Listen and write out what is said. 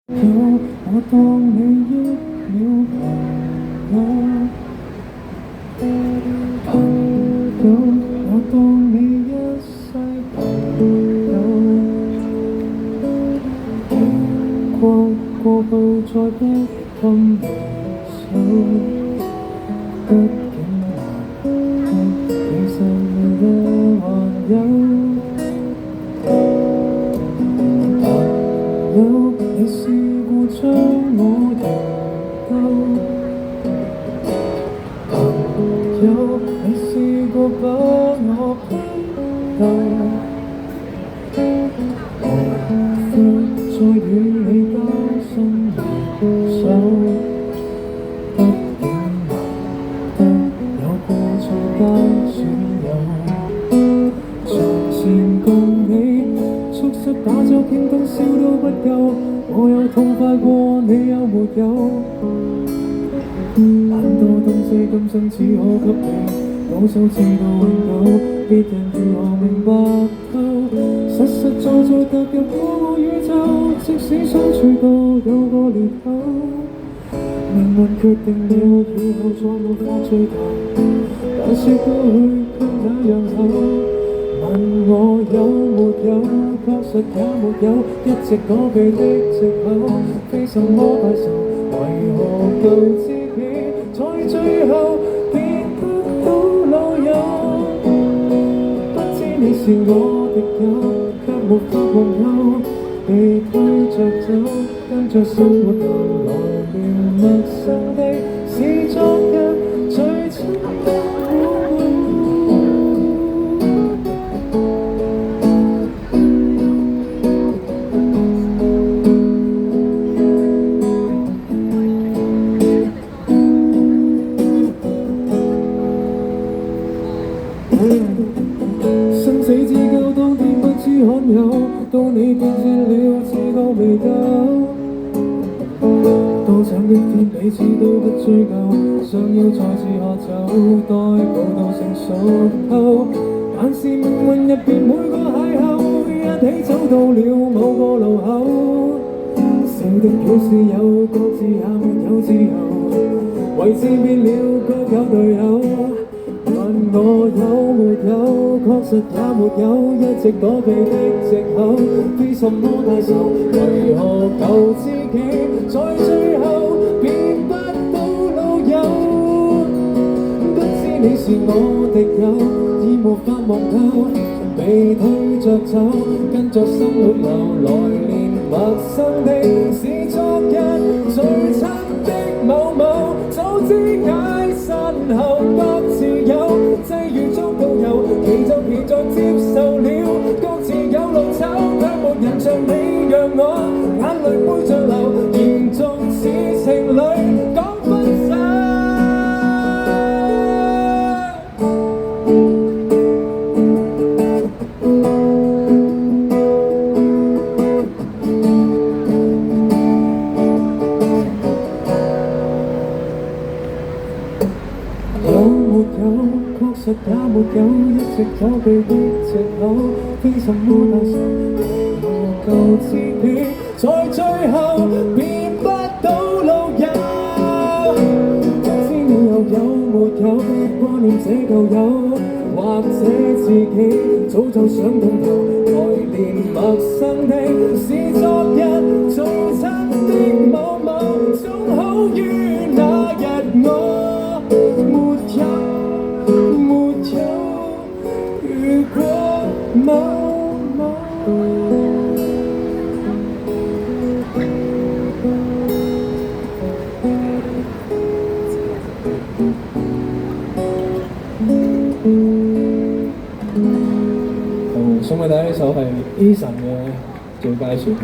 我當你益了朋友，我當你一世朋友，經過後再不禁回首，畢竟其實你還有。你試過將我營救，朋友，你試過把我騙到，無法再與你交心離手，畢竟難得有過錯間損友，從前共你速速打走傾通宵都不夠。我有痛快過，你有沒有？很多東西今生只可給你，保守至到永久，別人如何明白透？實實在在踏入過我宇宙，即使相處到有個裂口，命運決定了以後再沒法追求，但說過去卻那樣好。問我有沒有，確實也沒有，一直躲避的藉口，非什麼大仇，為何舊知己在最後變不到老友？不知你是我敵友，卻沒法忘憂，被推着走，跟着生活流來亂陌生的是昨日最親的好友。生死之交當天不知罕有，到你變遷了知覺未夠，多想一天彼此都不追究，想要再次喝酒，待步到成熟後，但是命運入邊每個邂逅，一起走到了某個路口，笑的表示有，各自也沒有自由，位置變了各有隊友。問我有沒有，確實也沒有，一直躲避的藉口，非什麼大仇，為何舊知己在最後變不到老友？不知你是我敵友，已無法忘透，被推着走，跟着生活流來連陌生的是昨日最親的某某，早知解散後各自有，際遇中導遊，其就其在接受了，各自有路走，卻沒人像你讓我眼淚背着流，嚴重似情侶講分手。確實也沒有，一直躲避的藉口，非什麼大仇，為何舊知己在最後變不到老友？不知你又有沒有掛念這舊友，或者自己早就想通透，來連陌生的是昨日最親的某某，總好於那日我沒有。如果某某送俾大家呢首係 Eason 嘅最佳損友。